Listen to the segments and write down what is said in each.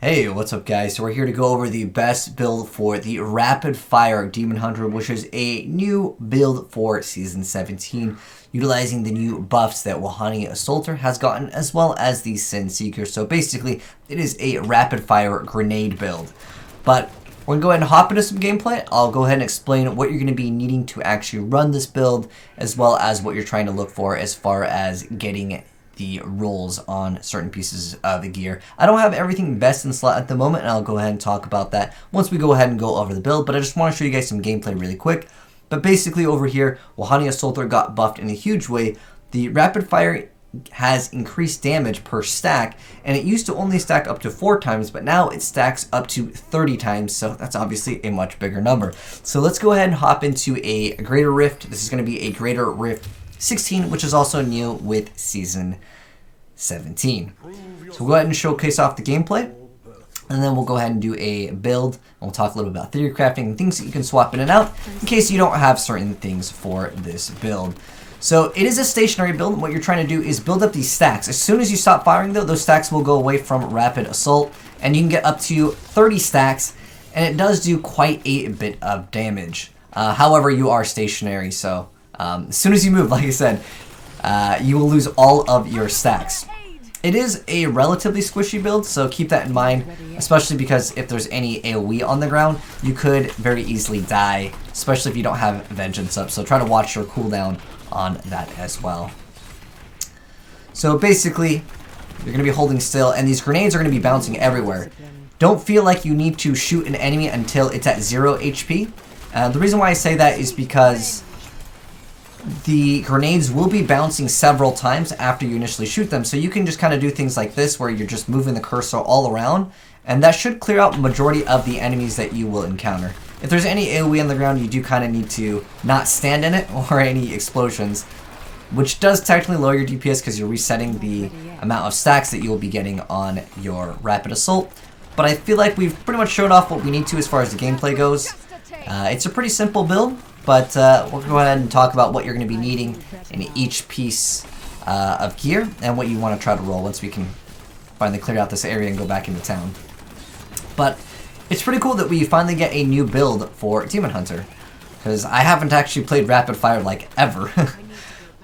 Hey, what's up guys? So we're here to go over the best build for the Rapid Fire Demon Hunter, which is a new build for Season 17, utilizing the new buffs that Wojanni Assaulter has gotten, as well as the Sin Seeker. So basically, it is a Rapid Fire grenade build. But we're going to go ahead and hop into some gameplay. I'll go ahead and explain what you're going to be needing to actually run this build, as well as what you're trying to look for as far as getting the rolls on certain pieces of the gear. I don't have everything best in slot at the moment, and I'll go ahead and talk about that once we go ahead and go over the build, but I just want to show you guys some gameplay really quick. But basically over here, Wojanni Assaulter got buffed in a huge way. The Rapid Fire has increased damage per stack, and it used to only stack up to 4 times, but now it stacks up to 30 times, so that's obviously a much bigger number. So let's go ahead and hop into a Greater Rift. This is going to be a Greater Rift 16, which is also new with Season 17. So we'll go ahead and showcase off the gameplay, and then we'll go ahead and do a build, and we'll talk a little bit about theory crafting and things that you can swap in and out in case you don't have certain things for this build. So it is a stationary build, and what you're trying to do is build up these stacks. As soon as you stop firing though, those stacks will go away from Rapid Assault, and you can get up to 30 stacks, and it does do quite a bit of damage. However, you are stationary, so as soon as you move, like I said, you will lose all of your stacks. It is a relatively squishy build, so keep that in mind, especially because if there's any AoE on the ground, you could very easily die, especially if you don't have Vengeance up, so try to watch your cooldown on that as well. So basically, you're going to be holding still, and these grenades are going to be bouncing everywhere. Don't feel like you need to shoot an enemy until it's at 0 HP. The reason why I say that is because the grenades will be bouncing several times after you initially shoot them, so you can just kind of do things like this where you're just moving the cursor all around, and that should clear out majority of the enemies that you will encounter. If there's any AoE on the ground, you do kind of need to not stand in it or any explosions, which does technically lower your DPS because you're resetting the amount of stacks that you will be getting on your Rapid Assault. But I feel like we've pretty much showed off what we need to as far as the gameplay goes. It's a pretty simple build, but we'll go ahead and talk about what you're going to be needing in each piece of gear and what you want to try to roll once we can finally clear out this area and go back into town. But it's pretty cool that we finally get a new build for Demon Hunter, because I haven't actually played Rapid Fire like ever.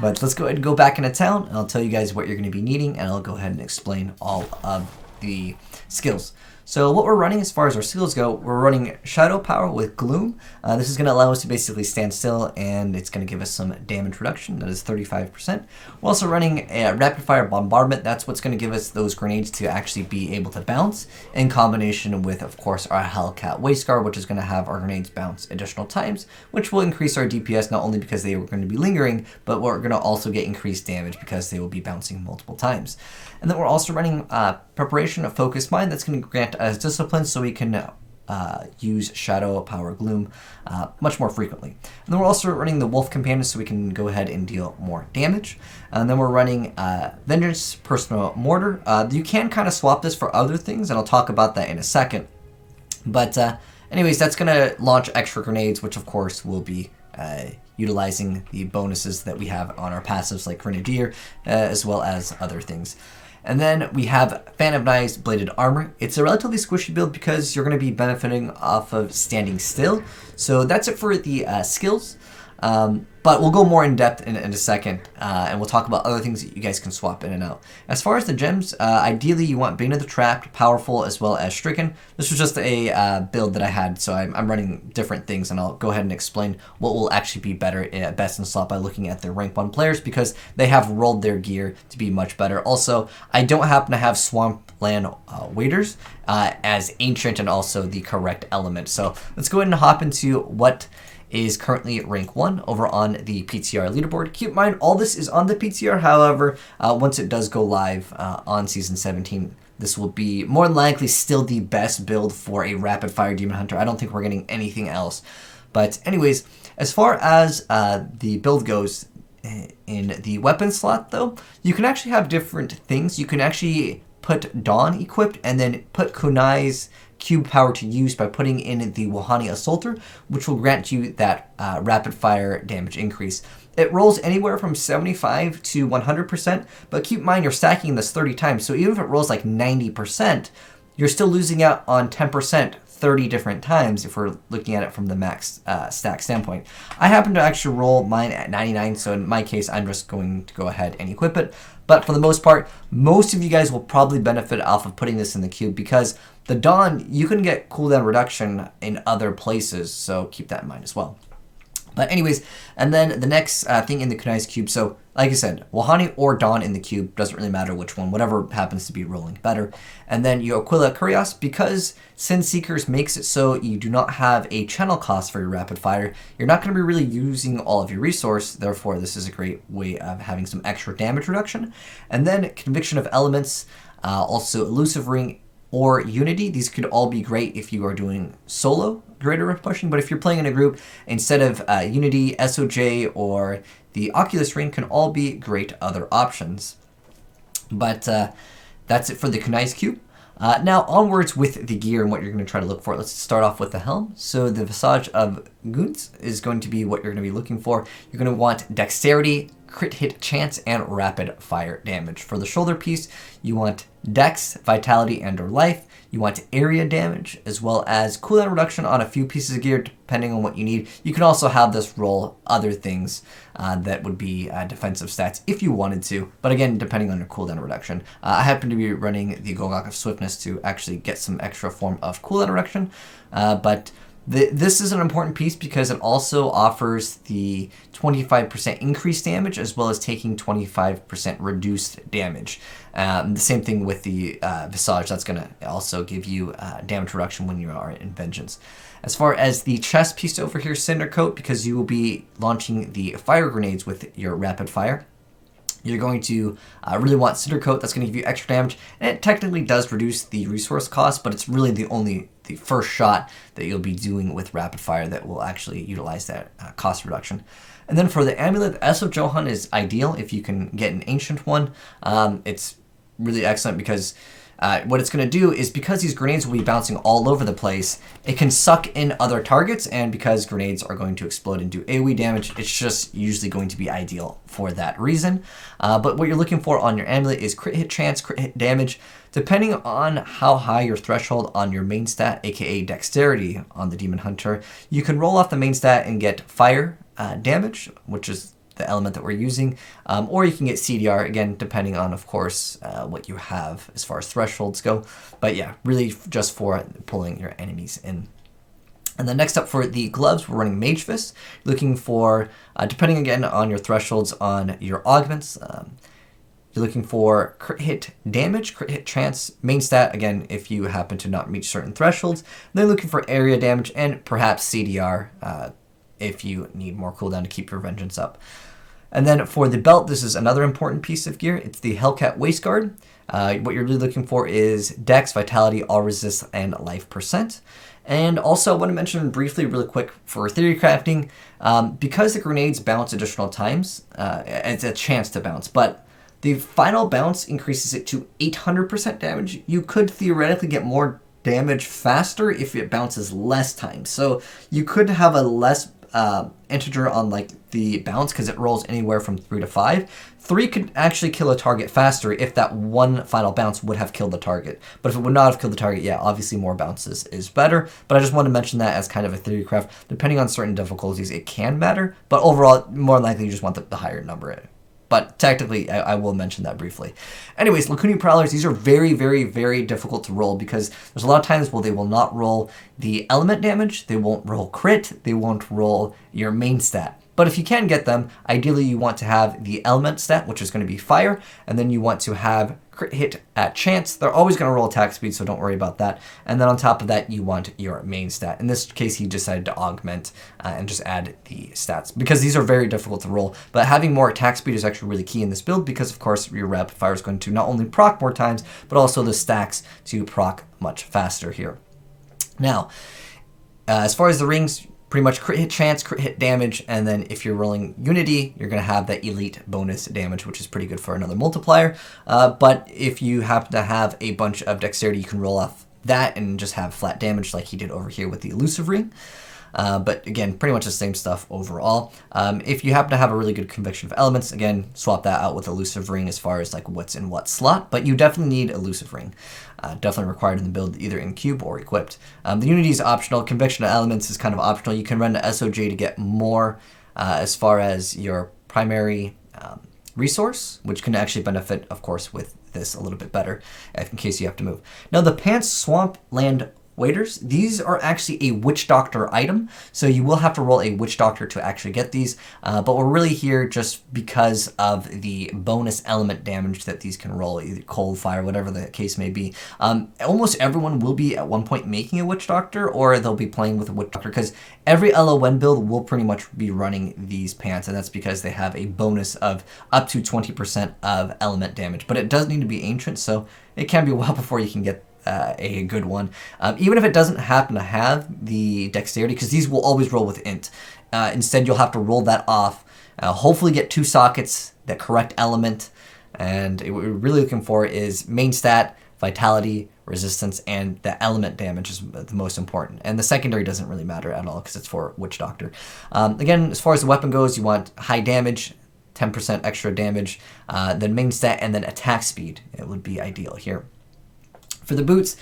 But let's go ahead and go back into town, and I'll tell you guys what you're going to be needing, and I'll go ahead and explain all of the skills. So what we're running as far as our skills go, we're running Shadow Power with Gloom. This is going to allow us to basically stand still, and it's going to give us some damage reduction. That is 35%. We're also running a Rapid Fire Bombardment. That's what's going to give us those grenades to actually be able to bounce, in combination with, of course, our Hellcat Wasteguard, which is going to have our grenades bounce additional times, which will increase our DPS not only because they are going to be lingering, but we're going to also get increased damage because they will be bouncing multiple times. And then we're also running Preparation of Focused Mind. That's going to grant us discipline so we can use Shadow Power Gloom much more frequently. And then we're also running the Wolf Companion so we can go ahead and deal more damage. And then we're running Vengeance Personal Mortar. You can kind of swap this for other things, and I'll talk about that in a second. But anyways, that's going to launch extra grenades, which of course will be utilizing the bonuses that we have on our passives like Grenadier, as well as other things. And then we have Fan of Knives Bladed Armor. It's a relatively squishy build because you're going to be benefiting off of standing still. So that's it for the skills. But we'll go more in depth in a second, and we'll talk about other things that you guys can swap in and out. As far as the gems, ideally you want Bane of the Trapped, Powerful, as well as Stricken. This was just a build that I had, so I'm running different things, and I'll go ahead and explain what will actually be better at best in slot by looking at their rank 1 players, because they have rolled their gear to be much better. Also, I don't happen to have Swampland Waders as Ancient and also the correct element. So let's go ahead and hop into what is currently rank 1 over on the PTR leaderboard. Keep in mind, all this is on the PTR. However, once it does go live on Season 17, this will be more than likely still the best build for a Rapid Fire Demon Hunter. I don't think we're getting anything else. But anyways, as far as the build goes, in the weapon slot though, you can actually have different things. You can actually put Dawn equipped and then put Kunai's cube power to use by putting in the Wojanni Assaulter, which will grant you that rapid fire damage increase. It rolls anywhere from 75 to 100%, but keep in mind you're stacking this 30 times, so even if it rolls like 90%, you're still losing out on 10% 30 different times if we're looking at it from the max stack standpoint. I happen to actually roll mine at 99, so in my case, I'm just going to go ahead and equip it. But for the most part, most of you guys will probably benefit off of putting this in the cube because the Dawn, you can get cooldown reduction in other places, so keep that in mind as well. But anyways, and then the next thing in the Kunai's cube, so like I said, Wojanni or Dawn in the cube, doesn't really matter which one, whatever happens to be rolling better. And then your Aquila Curios, because Sin Seekers makes it so you do not have a channel cost for your rapid fire, you're not going to be really using all of your resource, therefore this is a great way of having some extra damage reduction. And then Conviction of Elements, also Elusive Ring, or Unity. These could all be great if you are doing solo greater pushing, but if you're playing in a group, instead of Unity, SOJ, or the Oculus Ring can all be great other options. But that's it for the Kunai's cube. Now onwards with the gear and what you're going to try to look for. Let's start off with the helm. So the Visage of Guns is going to be what you're going to be looking for. You're going to want Dexterity, Crit Hit Chance, and Rapid Fire Damage. For the shoulder piece, you want Dex, Vitality, and or Life. You want area damage, as well as cooldown reduction on a few pieces of gear, depending on what you need. You can also have this roll other things that would be defensive stats if you wanted to, but again, depending on your cooldown reduction. I happen to be running the Golgok of Swiftness to actually get some extra form of cooldown reduction, but this is an important piece because it also offers the 25% increased damage as well as taking 25% reduced damage. The same thing with the Visage. That's going to also give you damage reduction when you are in Vengeance. As far as the chest piece over here, Cinder Coat, because you will be launching the fire grenades with your rapid fire. You're going to really want Cinder Coat. That's going to give you extra damage, and it technically does reduce the resource cost, but it's really the first shot that you'll be doing with rapid fire that will actually utilize that cost reduction. And then for the amulet, the S of Johan is ideal if you can get an ancient one. It's really excellent because what it's going to do is, because these grenades will be bouncing all over the place, it can suck in other targets, and because grenades are going to explode and do AoE damage, it's just usually going to be ideal for that reason. But what you're looking for on your amulet is crit hit chance, crit hit damage. Depending on how high your threshold on your main stat, aka dexterity on the Demon Hunter, you can roll off the main stat and get fire damage, which is the element that we're using, or you can get CDR, again, depending on, of course, what you have as far as thresholds go. But yeah, really just for pulling your enemies in. And then next up for the gloves, we're running Mage Fist, looking for, depending again on your thresholds on your augments, you're looking for crit hit damage, crit hit chance, main stat, again, if you happen to not reach certain thresholds. And then looking for area damage and perhaps CDR if you need more cooldown to keep your Vengeance up. And then for the belt, this is another important piece of gear. It's the Hellcat Waistguard. What you're really looking for is Dex, Vitality, All Resist, and Life percent. And also, I want to mention briefly, really quick, for theory crafting, because the grenades bounce additional times, it's a chance to bounce, but the final bounce increases it to 800% damage. You could theoretically get more damage faster if it bounces less times. So you could have a less integer on like the bounce because it rolls anywhere from 3 to 5. 3 could actually kill a target faster if that one final bounce would have killed the target. But if it would not have killed the target, yeah, obviously more bounces is better. But I just want to mention that as kind of a theory craft. Depending on certain difficulties, it can matter. But overall, more likely you just want the higher number. But technically, I will mention that briefly. Anyways, Lacuni Prowlers, these are very, very, very difficult to roll because there's a lot of times where they will not roll the element damage, they won't roll crit, they won't roll your main stat. But if you can get them, ideally you want to have the element stat, which is going to be fire, and then you want to have crit hit at chance. They're always going to roll attack speed, so don't worry about that. And then on top of that, you want your main stat. In this case, he decided to augment and just add the stats because these are very difficult to roll. But having more attack speed is actually really key in this build because, of course, your rapid fire is going to not only proc more times, but also the stacks to proc much faster here. Now, as far as the rings, pretty much crit hit chance, crit hit damage, and then if you're rolling Unity, you're going to have that elite bonus damage, which is pretty good for another multiplier. But if you happen to have a bunch of dexterity, you can roll off that and just have flat damage like he did over here with the elusive ring. but again, pretty much the same stuff overall. If you happen to have a really good conviction of elements, again, swap that out with elusive ring as far as like what's in what slot, but you definitely need elusive ring. Definitely required in the build, either in cube or equipped. The unity is optional. Conviction of elements is kind of optional. You can run the SOJ to get more as far as your primary resource, which can actually benefit, of course, with this a little bit better in case you have to move. Now, the Pants Swampland Waiters, these are actually a Witch Doctor item, so you will have to roll a Witch Doctor to actually get these, but we're really here just because of the bonus element damage that these can roll, either cold, fire, whatever the case may be. Almost everyone will be at one point making a Witch Doctor, or they'll be playing with a Witch Doctor, because every LON build will pretty much be running these pants, and that's because they have a bonus of up to 20% of element damage, but it does need to be ancient, so it can be a while before you can get a good one. Even if it doesn't happen to have the dexterity, because these will always roll with int. Instead, you'll have to roll that off, hopefully get 2 sockets, the correct element, and what we're really looking for is main stat, vitality, resistance, and the element damage is the most important. And the secondary doesn't really matter at all because it's for Witch Doctor. Again, as far as the weapon goes, you want high damage, 10% extra damage, then main stat, and then attack speed. It would be ideal here. For the boots,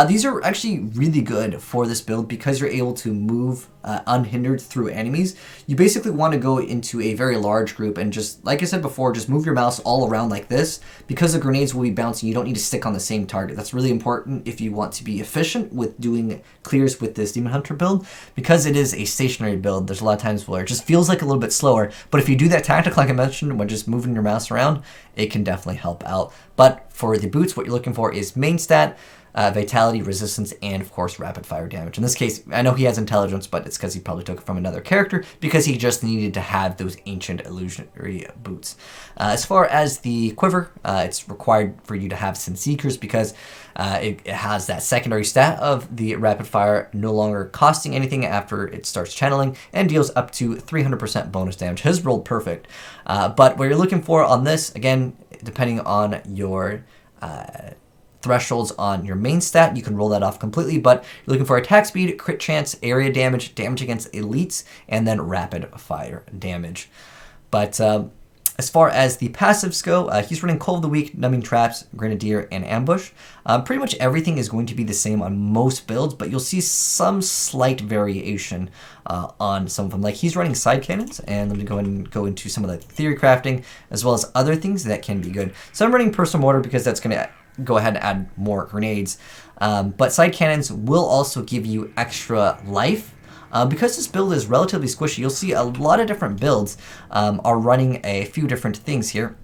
these are actually really good for this build because you're able to move unhindered through enemies. You basically want to go into a very large group and just, like I said before, just move your mouse all around like this. Because the grenades will be bouncing, you don't need to stick on the same target. That's really important if you want to be efficient with doing clears with this Demon Hunter build. Because it is a stationary build, there's a lot of times where it just feels like a little bit slower. But if you do that tactic, like I mentioned, when just moving your mouse around, it can definitely help out. But for the boots, what you're looking for is main stat, vitality, resistance, and of course rapid fire damage. In this case, I know he has intelligence, but it's because he probably took it from another character because he just needed to have those ancient illusionary boots. As far as the quiver, it's required for you to have some seekers because it has that secondary stat of the rapid fire no longer costing anything after it starts channeling and deals up to 300% bonus damage. His rolled perfect. But what you're looking for on this, again, depending on your thresholds on your main stat, you can roll that off completely, but you're looking for attack speed, crit chance, area damage, damage against elites, and then rapid fire damage. But as far as the passives go, he's running Call of the Week, Numbing Traps, Grenadier, and Ambush. Pretty much everything is going to be the same on most builds, but you'll see some slight variation on some of them. Like he's running side cannons, and let me go ahead and go into some of the theory crafting, as well as other things that can be good. So I'm running Personal Mortar because that's going to go ahead and add more grenades. But side cannons will also give you extra life. Because this build is relatively squishy, you'll see a lot of different builds are running a few different things here.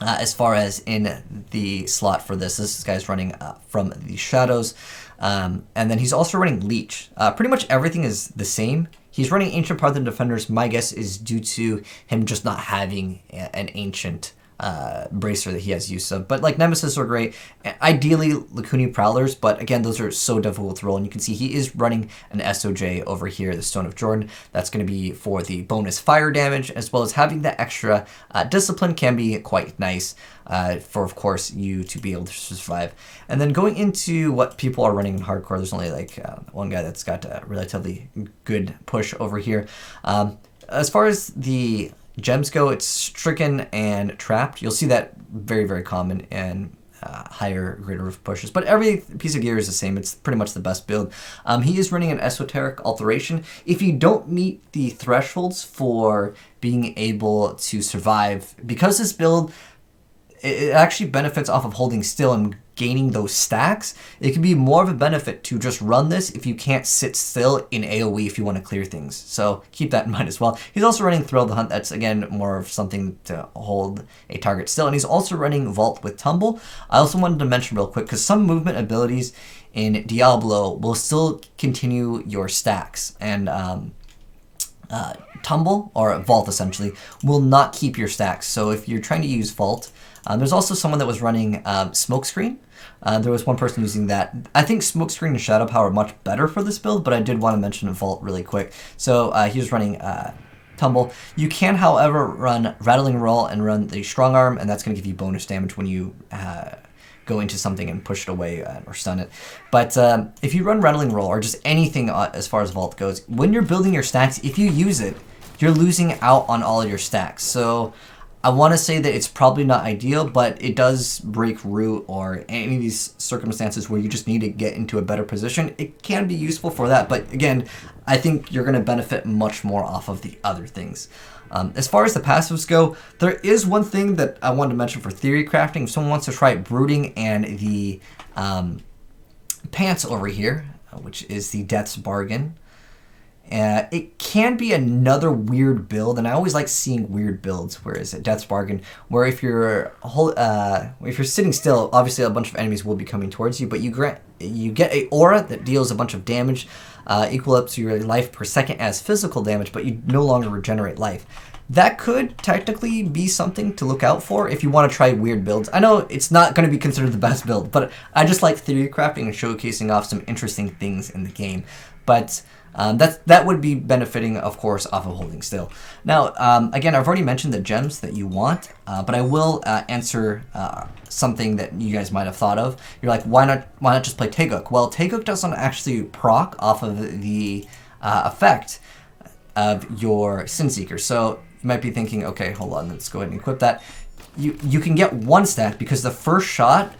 As far as in the slot for this guy's running from the shadows. And then he's also running Leech. Pretty much everything is the same. He's running Ancient Parthian Defenders. My guess is due to him just not having an Ancient bracer that he has use of. But like Nemesis are great. Ideally Lacuni Prowlers, but again, those are so difficult to roll. And you can see he is running an SOJ over here, the Stone of Jordan. That's going to be for the bonus fire damage, as well as having that extra discipline can be quite nice for, of course, you to be able to survive. And then going into what people are running in hardcore, there's only like one guy that's got a relatively good push over here. As far as the gems go, it's Stricken and Trapped. You'll see that very, very common in higher, greater roof pushes. But every piece of gear is the same. It's pretty much the best build. He is running an Esoteric Alteration. If you don't meet the thresholds for being able to survive, because this build, it actually benefits off of holding still and gaining those stacks. It can be more of a benefit to just run this if you can't sit still in AoE if you want to clear things. So keep that in mind as well. He's also running Thrill the Hunt. That's, again, more of something to hold a target still. And he's also running Vault with Tumble. I also wanted to mention real quick, because some movement abilities in Diablo will still continue your stacks. And Tumble, or Vault essentially, will not keep your stacks. So if you're trying to use Vault, there's also someone that was running Smokescreen. There was one person using that. I think Smokescreen and Shadow Power are much better for this build, but I did want to mention Vault really quick. So he was running Tumble. You can, however, run Rattling Roll and run the Strong Arm, and that's going to give you bonus damage when you go into something and push it away or stun it. But if you run Rattling Roll or just anything as far as Vault goes, when you're building your stacks, if you use it, you're losing out on all of your stacks. So I want to say that it's probably not ideal, but it does break root or any of these circumstances where you just need to get into a better position. It can be useful for that, but again, I think you're going to benefit much more off of the other things. As far as the passives go, there is one thing that I wanted to mention for theory crafting. If someone wants to try Brooding and the Pants over here, which is the Death's Bargain, it can be another weird build, and I always like seeing weird builds. Where is it? Death's Bargain, where if you're sitting still, obviously a bunch of enemies will be coming towards you, but you get a aura that deals a bunch of damage, equal up to your life per second as physical damage, but you no longer regenerate life. That could technically be something to look out for if you want to try weird builds. I know it's not going to be considered the best build, but I just like theory crafting and showcasing off some interesting things in the game. But that would be benefiting, of course, off of holding still. Now, again, I've already mentioned the gems that you want, but I will answer something that you guys might have thought of. You're like, why not just play Taeguk? Well, Taeguk doesn't actually proc off of the effect of your Sinseeker. So you might be thinking, okay, hold on, let's go ahead and equip that. You can get one stack because the first shot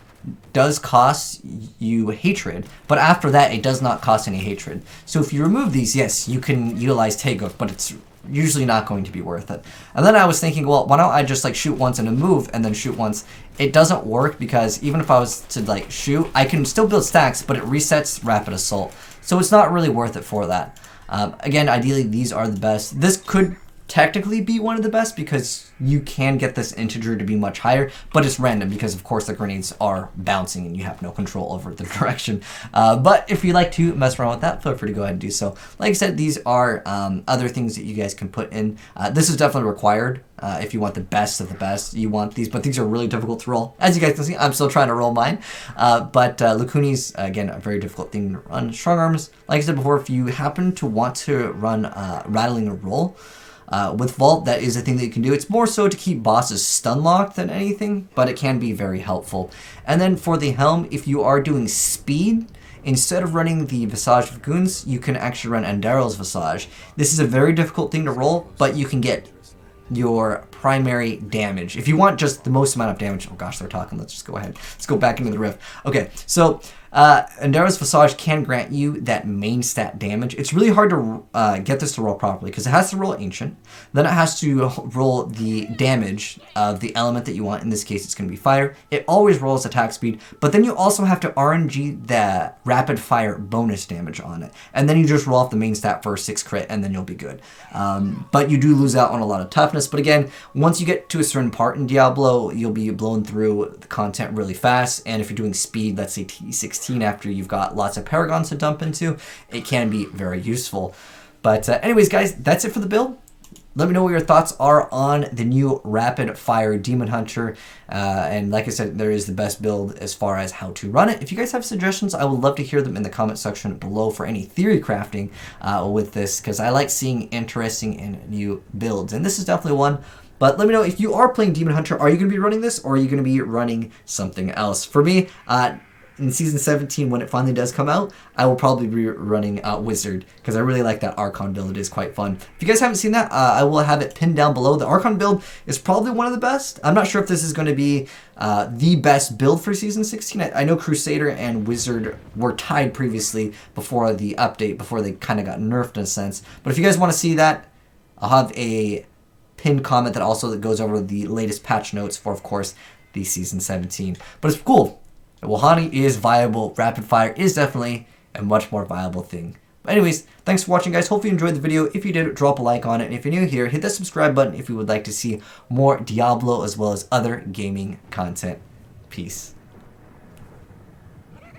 does cost you hatred, but after that it does not cost any hatred. So if you remove these, yes, you can utilize Taeguk, but it's usually not going to be worth it. And then I was thinking, well, why don't I just like shoot once and a move and then shoot once? It doesn't work because even if I was to like shoot, I can still build stacks, but it resets Rapid Assault. So it's not really worth it for that. Again, ideally these are the best. This could technically be one of the best because you can get this integer to be much higher, but it's random because of course the grenades are bouncing and you have no control over the direction. But if you like to mess around with that, feel free to go ahead and do so. Like I said, these are other things that you guys can put in. This is definitely required. If you want the best of the best, you want these, but these are really difficult to roll. As you guys can see, I'm still trying to roll mine. But Lukuni's, again, a very difficult thing to run. Strong Arms, like I said before, if you happen to want to run Rattling a Roll, with Vault, that is a thing that you can do. It's more so to keep bosses stun locked than anything, but it can be very helpful. And then for the Helm, if you are doing speed, instead of running the Visage of Goons, you can actually run Andaro's Visage. This is a very difficult thing to roll, but you can get your primary damage. If you want just the most amount of damage, oh gosh, they're talking, let's just go ahead. Let's go back into the rift. Okay, so Andaro's Visage can grant you that main stat damage. It's really hard to get this to roll properly because it has to roll Ancient, then it has to roll the damage of the element that you want. In this case, it's going to be fire. It always rolls attack speed, but then you also have to RNG the rapid fire bonus damage on it. And then you just roll off the main stat for a 6 crit and then you'll be good. But you do lose out on a lot of toughness. But again, once you get to a certain part in Diablo, you'll be blown through the content really fast. And if you're doing speed, let's say T16, after you've got lots of paragons to dump into, it can be very useful. But anyways, guys, that's it for the build. Let me know what your thoughts are on the new Rapid Fire Demon Hunter. And like I said, there is the best build as far as how to run it. If you guys have suggestions, I would love to hear them in the comment section below for any theory crafting with this, because I like seeing interesting and new builds. And this is definitely one. But let me know if you are playing Demon Hunter, are you going to be running this or are you going to be running something else? For me, in Season 17, when it finally does come out, I will probably be running Wizard, because I really like that Archon build. It is quite fun. If you guys haven't seen that, I will have it pinned down below. The Archon build is probably one of the best. I'm not sure if this is going to be the best build for Season 16. I know Crusader and Wizard were tied previously before the update, before they kind of got nerfed in a sense. But if you guys want to see that, I'll have a pinned comment that also goes over the latest patch notes for, of course, the Season 17. But it's cool. Wojanni is viable. Rapid Fire is definitely a much more viable thing. But anyways, thanks for watching, guys. Hopefully you enjoyed the video. If you did, drop a like on it. And if you're new here, hit that subscribe button if you would like to see more Diablo as well as other gaming content. Peace.